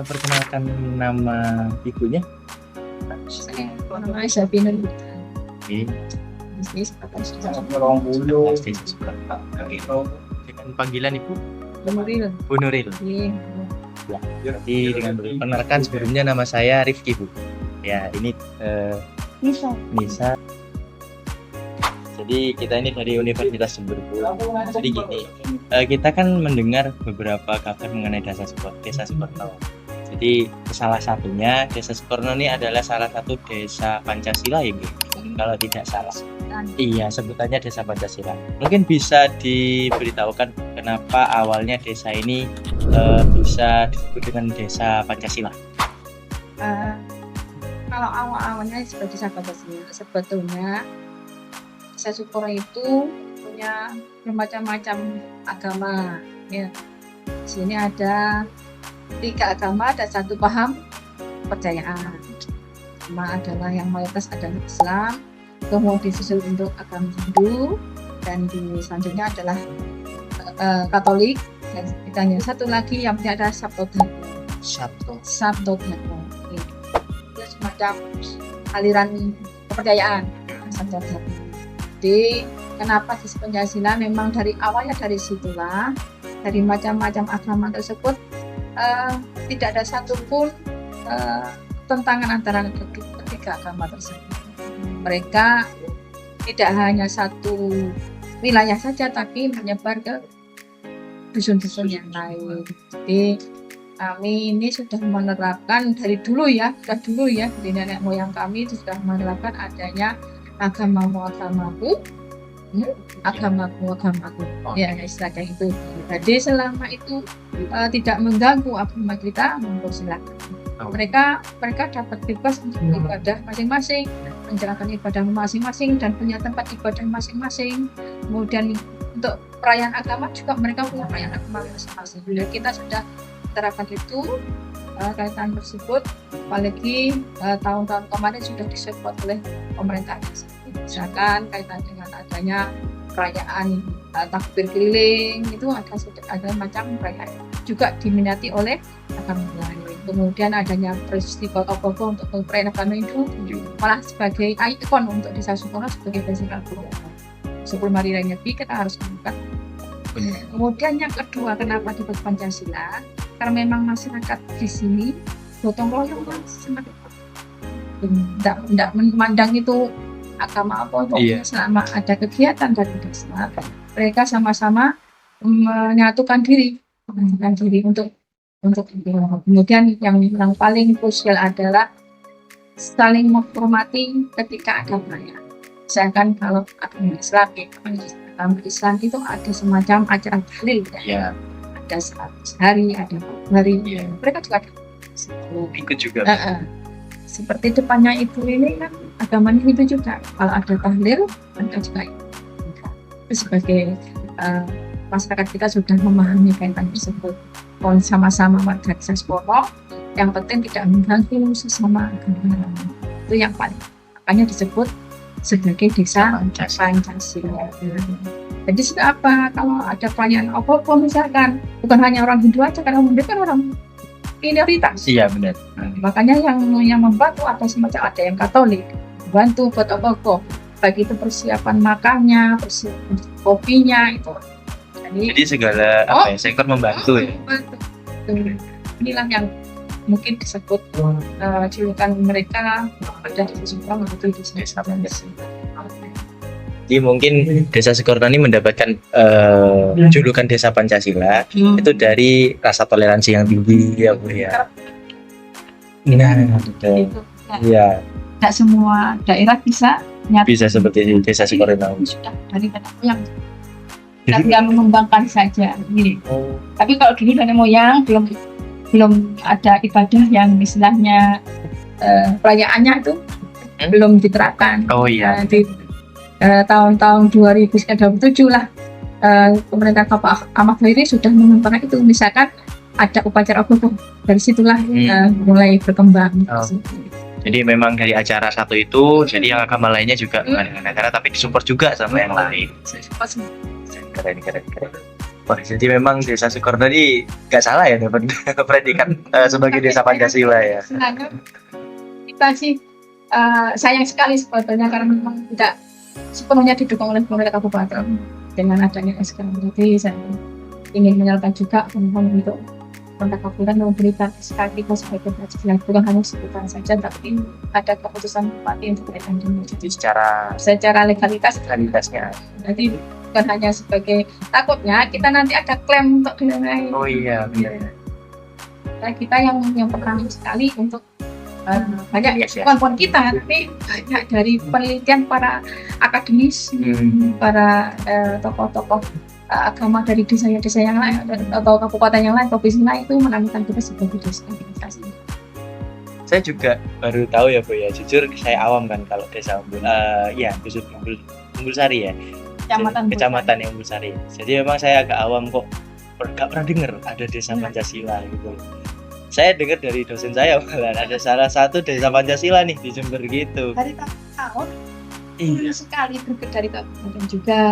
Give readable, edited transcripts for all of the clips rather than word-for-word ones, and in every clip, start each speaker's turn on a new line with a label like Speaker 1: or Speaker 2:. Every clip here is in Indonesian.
Speaker 1: perkenalkan nama ibunya.
Speaker 2: Namanya Sabina
Speaker 1: Ini
Speaker 2: bisnis atau sudah
Speaker 1: Desa Sukarta. Oke. Dengan panggilan Ibu
Speaker 2: Nuril.
Speaker 1: Bu Nuril. Ya. Jadi dengan perkenalkan sebelumnya nama saya Rifki Bu. Ya ini Nisa. Jadi kita ini dari Universitas Jember Bu. Jadi gini, kita kan mendengar beberapa kabar mengenai Desa Sukarno. Jadi salah satunya Desa Sukarno ini adalah salah satu desa Pancasila ya Bu. Kalau tidak salah. Iya, sebutannya Desa Pancasila. Mungkin bisa diberitahukan kenapa awalnya desa ini bisa disebut dengan Desa Pancasila.
Speaker 2: Kalau awal-awalnya seperti Desa Pancasila, sebetulnya Desa Sukarno itu punya bermacam-macam agama. Ya. Di sini ada 3 agama dan 1 paham kepercayaan. Agama adalah yang mayoritas adalah Islam, kemudian disusul untuk agama Hindu, dan selanjutnya adalah Katolik, dan kita hanya 1 lagi yang ada Sabto Dharma. Itu semacam aliran kepercayaan Sabto Dharma. Jadi kenapa di Pancasila memang dari awalnya dari situlah, dari macam-macam agama tersebut tidak ada satupun tentangan antara ketiga agama tersebut. Mereka tidak hanya satu wilayah saja, tapi menyebar ke dusun-dusun yang lain. Jadi kami ini sudah menerapkan dari dulu ya, dari nenek moyang kami sudah menerapkan adanya agamaku, ya istilahnya itu. Jadi selama itu tidak mengganggu agama kita, mempersilahkan. Mereka dapat bebas untuk ibadah masing-masing, menjalankan ibadah masing-masing dan punya tempat ibadah masing-masing. Kemudian untuk perayaan agama juga mereka punya perayaan agama masing-masing. Dan kita sudah terapkan itu kaitan tersebut, apalagi tahun-tahun kemarin sudah disupport oleh pemerintah. Misalkan kaitan dengan adanya perayaan takbir keliling, itu ada macam perayaan juga diminati oleh agama lain. Kemudian adanya peristiwa tokoh untuk perayaan agama itu malah sebagai ikon untuk Desa Sukarno sebagai festival budaya. Sebelum hari raya Nyepi kita harus melakukan. Kemudian yang kedua, kenapa disebut Pancasila? Karena memang masyarakat di sini gotong royong, tidak memandang itu agama apa, pokoknya selama ada kegiatan dari desa, mereka sama-sama menyatukan diri untuk kemudian yang paling krusial adalah saling menghormati ketika ada perayaan. Misalkan kalau agama Islam itu ada semacam acara tahlil ya. Ada 100 hari, ada 4 hari. Mereka juga ada
Speaker 1: Ikut juga.
Speaker 2: Seperti depannya itu ini kan agama itu juga, kalau ada tahlil mereka juga ikut. Sebagai masyarakat kita sudah memahami kaitan tersebut. Kalau sama-sama warga Desa Sukarno, yang penting tidak mengganggu sesama agama. Itu yang paling, makanya disebut sebagai Desa Pancasila. Jadi apa, kalau ada perayaan apa misalkan, bukan hanya orang Hindu aja, karena mereka kan orang minoritas.
Speaker 1: Iya benar.
Speaker 2: Makanya yang membantu ada semacam, ada yang Katolik bantu buat apa, baik itu persiapan makannya, persiapan kopinya itu.
Speaker 1: Jadi segala sektor membantu ya.
Speaker 2: Inilah yang mungkin disebut julukan mereka pada Desa Sukarno itu Desa Pancasila.
Speaker 1: Jadi mungkin Desa Sukarno ini mendapatkan julukan Desa Pancasila itu dari rasa toleransi yang tinggi ya Bu ya. Iya.
Speaker 2: Tidak semua daerah bisa
Speaker 1: seperti Desa Sukarno.
Speaker 2: Sudah dari nenek moyang. Kita mengembangkan saja. Tapi kalau dulu nenek moyang belum ada ibadah yang istilahnya perayaannya itu belum diterapkan.
Speaker 1: Oh iya.
Speaker 2: Tahun-tahun 2027 lah pemerintah Bapak Ahmad Heri sudah mengembangkan itu, misalkan ada upacara apa dari situlah mulai berkembang.
Speaker 1: Jadi memang dari acara satu itu, jadi yang agama lainnya juga mengadakan acara, tapi disupport juga sama yang lain. Keren. Wah, jadi memang Desa Sukorno ini nggak salah ya dapat predikat sebagai desa Pancasila ya.
Speaker 2: Sebenarnya kita sih sayang sekali sebetulnya karena memang tidak sepenuhnya didukung oleh pemerintah kabupaten dengan adanya SK. Jadi saya ingin menyalurkan juga mohon untuk pemerintah kabupaten memberikan SK kita sebagai Pancasila, bukan hanya sebutan saja, tapi ada keputusan bupati untuk berkaitan dengan
Speaker 1: Jadi
Speaker 2: secara legalitasnya. Jadi bukan hanya sebagai takutnya kita nanti ada klaim untuk dinilai.
Speaker 1: Oh iya, benar.
Speaker 2: Nah, kita yang pertama sekali untuk banyak
Speaker 1: Yes, yes.
Speaker 2: kawan-kawan kita, tapi banyak dari penelitian para akademis, para tokoh-tokoh agama dari desa-desa yang lain atau kabupaten yang lain, provinsi lain itu menamakan kita sebagai desa investasi.
Speaker 1: Saya juga baru tahu ya Bu ya, jujur saya awam kan kalau desa dusun Umbul Sari ya, kecamatan yang Umbul Sari. Jadi memang saya agak awam kok, nggak pernah dengar ada desa Pancasila gitu. Saya dengar dari dosen saya malah ada salah satu desa Pancasila nih di Jember gitu.
Speaker 2: Dari tahun
Speaker 1: Iya.
Speaker 2: sekali bergerak dari kabupaten juga.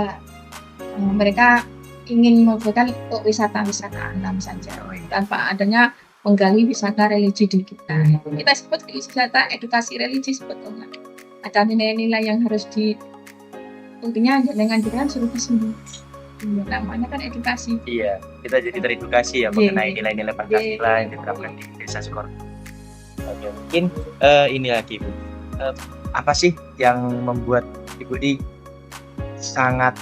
Speaker 2: Mereka ingin memberikan untuk wisata alam saja tanpa adanya menggali wisata religi di kita. Kita sebut wisata edukasi religi sebetulnya. Ada nilai-nilai yang harus tentunya dengan suruh kesini. Namanya kan edukasi.
Speaker 1: Iya, kita jadi teredukasi ya mengenai nilai-nilai Pancasila yang diterapkan di Desa Sukorno. Oke, mungkin ini lagi Bu. Apa sih yang membuat Ibu ini sangat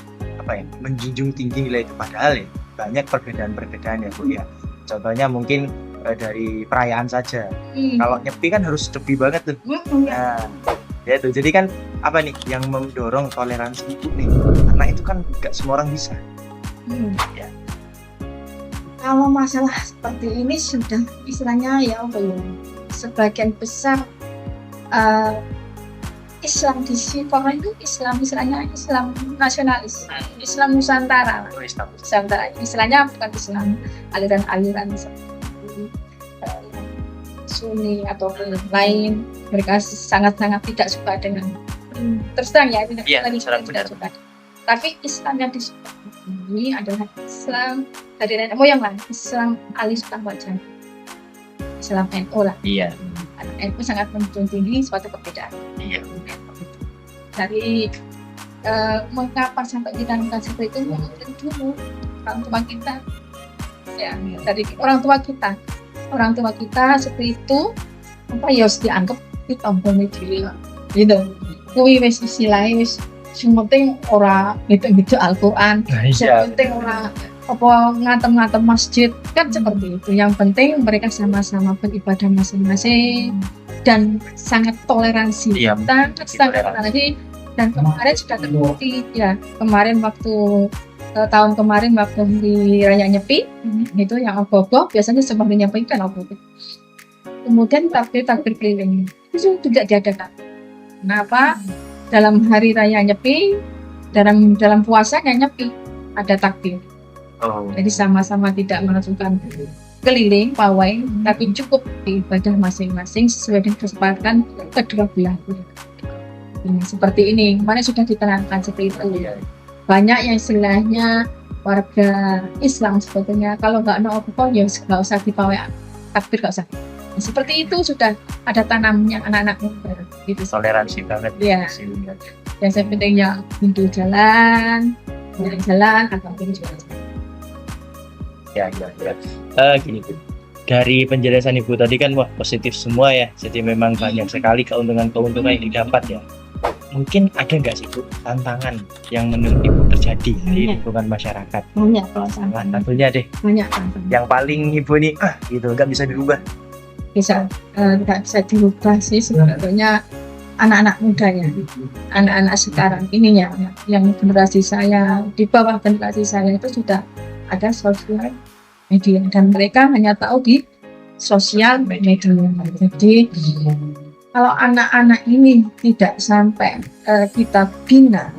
Speaker 1: menjunjung tinggi nilai itu, padahal ya banyak perbedaan-perbedaan ya Bu ya. Contohnya mungkin dari perayaan saja. Kalau nyepi kan harus sepi banget tuh. Nah, ya itu. Jadi kan apa nih yang mendorong toleransi itu nih? Karena itu kan nggak semua orang bisa. Ya.
Speaker 2: Kalau masalah seperti ini sudah istilahnya ya sebagian besar Islam di Sukorno itu istilahnya Islam nasionalis, Islam Nusantara. Nusantara istilahnya bukan Islam aliran-aliran seperti Sunni atau lain. Mereka sangat-sangat tidak suka dengan terus terang ya tidak suka. Tapi Islam yang di Sukorno ini adalah Islam dari nenek moyang lah, Islam alis tambah jam, Islam NU lah.
Speaker 1: Iya.
Speaker 2: NU sangat menjunjung tinggi suatu perbedaan.
Speaker 1: Iya.
Speaker 2: Dari mengapa sampai kita lakukan seperti itu, mungkin dulu orang tua kita, ya dari orang tua kita seperti itu apa ya harus dianggap kita omongi diri gitu. Kuwi wis istilahnya wis sing penting ora gitu Al-Qur'an, sing penting ora apa ngantem-ngantem masjid kan seperti itu. Yang penting mereka sama-sama beribadah masing-masing dan sangat toleransi.
Speaker 1: Iya,
Speaker 2: sangat toleransi. Dan kemarin sudah terbukti ya, tahun kemarin waktu di Raya Nyepi itu yang ogoh-ogoh biasanya seperti Nyepi kan ogoh-ogoh. Kemudian takbir keliling itu tidak diadakan. Kenapa? Dalam hari Raya Nyepi, dalam puasanya Nyepi ada takbir. Jadi sama-sama tidak melakukan keliling pawai, tapi cukup ibadah masing-masing sesuai dengan kesepakatan kedua belah pihak. Seperti ini, kemarin sudah diterangkan seperti itu. Banyak yang istilahnya warga Islam sebetulnya kalau nggak ada apa-apa ya nggak usah dipawai takbir, nggak usah. Seperti itu sudah ada tanamnya anak-anak muda. Gitu.
Speaker 1: Toleransi banget.
Speaker 2: Ya. Yang pentingnya Hindu jalan atau ini juga.
Speaker 1: Ya. Gini Bu. Dari penjelasan Ibu tadi kan wah positif semua ya. Jadi memang banyak sekali keuntungan-keuntungan yang didapat ya. Mungkin ada nggak sih Bu tantangan yang menurut Ibu terjadi di lingkungan masyarakat?
Speaker 2: Banyak kalau tantangan.
Speaker 1: Tentunya deh.
Speaker 2: Banyak tantangan.
Speaker 1: Yang paling Ibu nih gitu nggak bisa dirubah.
Speaker 2: Nggak bisa dirubah sih sebetulnya anak-anak muda ya. Anak-anak sekarang ini ya, yang generasi saya di bawah generasi saya itu sudah ada sosial media dan mereka hanya tahu di sosial media. Jadi kalau anak-anak ini tidak sampai kita bina,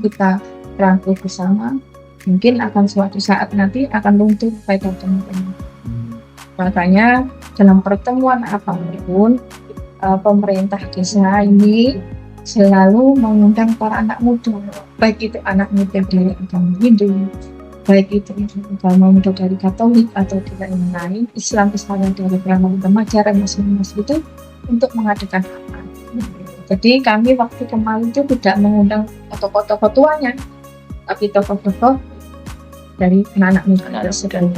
Speaker 2: kita rangkul bersama, mungkin akan suatu saat nanti akan luntur pada teman-teman. Makanya dalam pertemuan apapun pemerintah desa ini selalu mengundang para anak muda, baik itu anak muda dari agama Hindu, baik itu agama muda dari Katolik atau tidak yang lain, Islam misalnya dari agama ajaran masing-masing itu untuk mengadakan apa. Jadi kami waktu kemarin itu tidak mengundang tokoh-tokoh tuanya, tapi tokoh-tokoh dari anak-anak muda tersebut.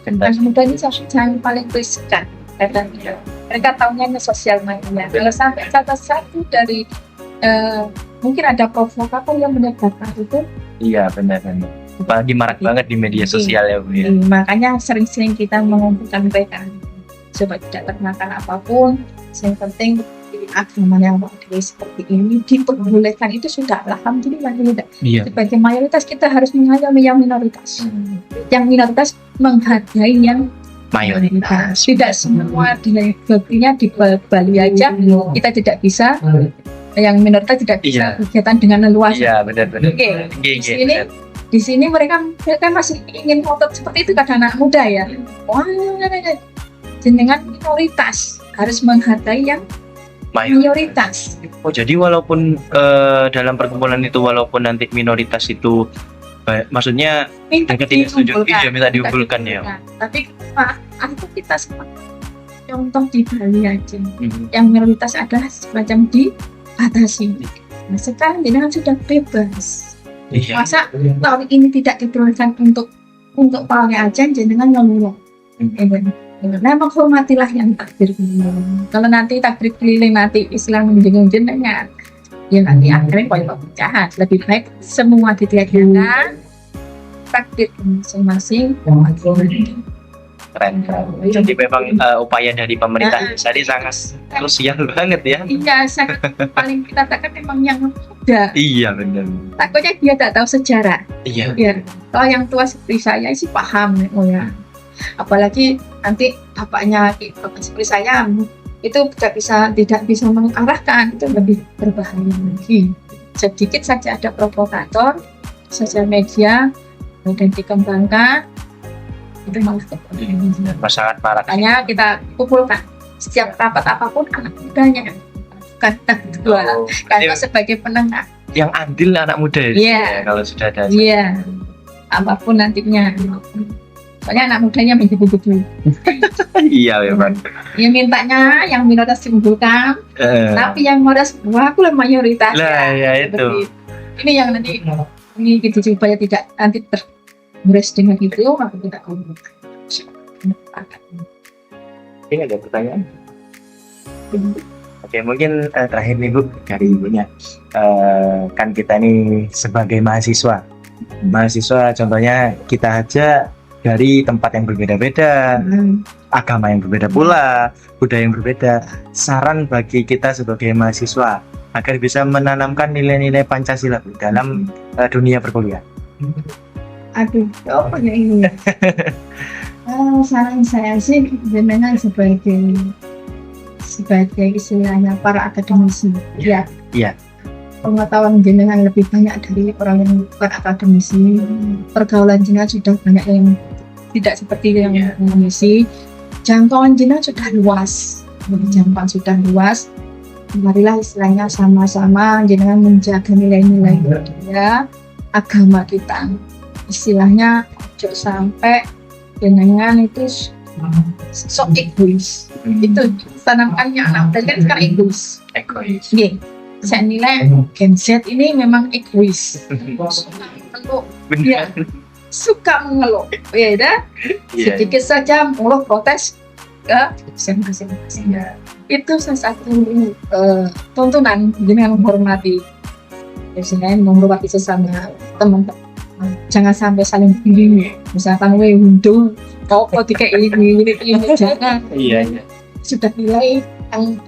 Speaker 2: Anak muda ini yang paling riskan, katanya. Mereka tahunya sosial media. Kalau sampai satu dari mungkin ada provokator yang menyebarkan itu.
Speaker 1: Iya benar. Apalagi marak banget di media sosial ya Bu ya.
Speaker 2: Makanya sering-sering kita mengumpulkan mereka. Coba tidak termakan apapun, yang penting agamanya seperti ini diperbolehkan itu sudah alhamdulillah tidak.
Speaker 1: Iya.
Speaker 2: Sebagai mayoritas kita harus mengayomi yang minoritas. Yang minoritas menghargai yang mayoritas. Tidak semua buktinya di Bali aja kita tidak bisa. Yang minoritas tidak bisa kegiatan dengan leluasa.
Speaker 1: Iya benar.
Speaker 2: Di sini mereka masih ingin ngotot seperti itu kadang anak muda ya. Wah, jenengan minoritas harus menghargai yang mayoritas.
Speaker 1: Oh jadi walaupun dalam perkumpulan itu walaupun nanti minoritas itu maksudnya
Speaker 2: minta
Speaker 1: diunggulkan ya.
Speaker 2: Tapi itu kita contoh di Bali aja. Yang minoritas adalah semacam dibatasi. Nah sekarang jenengan sudah bebas.
Speaker 1: Iya.
Speaker 2: Masa tahun ini tidak diperbolehkan untuk pawai aja jenengan ngeluh. Nah menghormatilah yang takbir keliling. Kalau nanti takbir keliling nanti Islam menjunjung jenengan, ya nanti akhirnya poin pecahan. Lebih baik semua ditiadakan takbir masing-masing.
Speaker 1: Keren. Jadi memang upaya dari pemerintah jadi sangat krusial banget ya.
Speaker 2: Iya, sangat paling kita takut memang yang muda.
Speaker 1: Iya benar.
Speaker 2: Takutnya dia tak tahu sejarah.
Speaker 1: Iya.
Speaker 2: Ya. Kalau yang tua seperti saya sih paham ya. Apalagi nanti bapaknya seperti saya itu tidak bisa mengarahkan, itu lebih berbahaya lagi. Sedikit saja ada provokator sosial media kemudian dikembangkan itu malah
Speaker 1: sangat parah.
Speaker 2: Makanya kita kumpulkan setiap rapat apapun anak mudanya bukan dua karena sebagai penengah
Speaker 1: yang andil anak muda ya kalau sudah ada
Speaker 2: apapun nantinya. Soalnya anak mudanya begitu-begitu.
Speaker 1: Iya memang.
Speaker 2: Ya mintanya yang minoritas dikumpulkan, tapi yang mayoritas aku lah mayoritas.
Speaker 1: Lah ya itu.
Speaker 2: Ini yang nanti ini kita supaya tidak nanti terberes dengan itu, maka kita kumpulkan.
Speaker 1: Ini ada pertanyaan? Oke mungkin terakhir nih Bu dari Ibunya. Kan kita ini sebagai mahasiswa contohnya kita aja dari tempat yang berbeda-beda, agama yang berbeda pula, budaya yang berbeda. Saran bagi kita sebagai mahasiswa agar bisa menanamkan nilai-nilai Pancasila dalam dunia perkuliahan.
Speaker 2: Aduh, apa ya ini? Saran saya sih memang sebagai istilahnya para akademisi. Ya. Pengetahuan jenengan lebih banyak dari orang yang bukan akademisi. Pergaulan jenengan sudah banyak yang tidak seperti yang akademisi. Jangkauan jenengan sudah luas. Marilah istilahnya sama-sama jenengan menjaga nilai-nilai budaya agama kita. Istilahnya jangan sampai jenengan itu sok egois. Itu tanamkannya anak muda kan sekarang egois. Iya. Saya nilai Gen Z ini memang egois. Suka mengeluh. Ya, sedikit saja mengeluh protes ke masing-masing. Itu salah satu tuntunan dengan menghormati. Biasanya menghormati sesama teman-teman. Jangan sampai saling bullying. Misalkan Windu, kau tiga ini jangan. Iya. Sudah nilai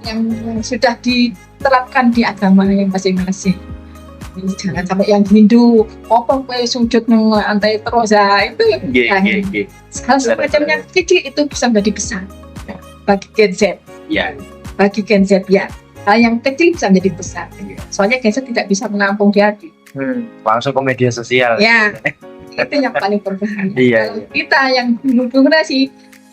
Speaker 2: yang sudah diterapkan di agama yang masing-masing. Jangan sampai yang Hindu, sujud lantai terus itu. Hal semacamnya kecil itu bisa menjadi besar bagi Gen Z. Bagi Gen Z hal yang kecil bisa menjadi besar. Soalnya Gen Z tidak bisa menampung di hati.
Speaker 1: Langsung ke media sosial.
Speaker 2: Itu yang paling berbahaya. Kita yang generasi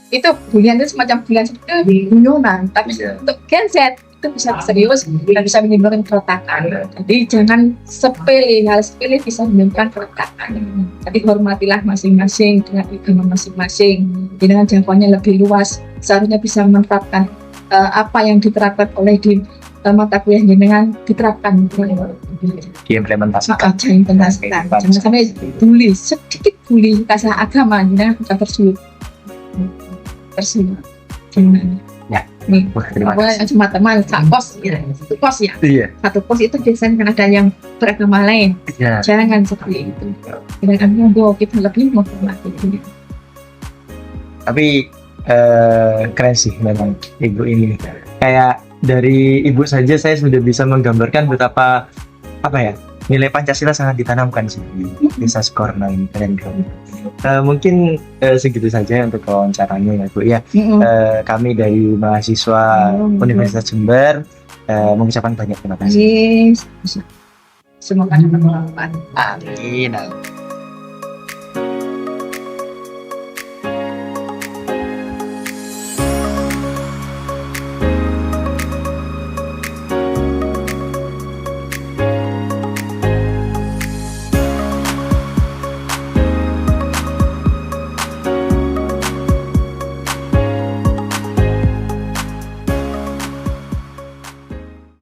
Speaker 2: itu bulian itu semacam bulian guyonan, tapi untuk Gen Z itu bisa serius dan bisa menimbulkan keretakan. Jadi jangan sepele, hal sepele bisa menimbulkan keretakan. Jadi hormatilah masing-masing dengan agama masing-masing. Dengan jangkauannya lebih luas, seharusnya bisa menerapkan apa yang diterapkan oleh di mata kuliah dengan diterapkan
Speaker 1: diimplementasikan.
Speaker 2: Jangan sampai bully, sedikit bully kasar agama dengan kita tersulut. Gimana?
Speaker 1: Ya.
Speaker 2: Nih,
Speaker 1: Terima kasih.
Speaker 2: cuma teman kos ya.
Speaker 1: Iya.
Speaker 2: Satu kos itu biasanya kan ada yang beragama lain.
Speaker 1: Iya.
Speaker 2: Jangan seperti itu. Dengan kita lebih menghormati ini.
Speaker 1: Tapi keren sih memang ibu ini. Kayak dari ibu saja saya sudah bisa menggambarkan betapa nilai Pancasila sangat ditanamkan sih di desa Sukorno ini. Keren. Mungkin segitu saja untuk wawancaranya ya Bu ya. Kami dari mahasiswa Universitas Jember mengucapkan banyak terima kasih.
Speaker 2: Semoga dapat bermanfaat.
Speaker 1: Amin.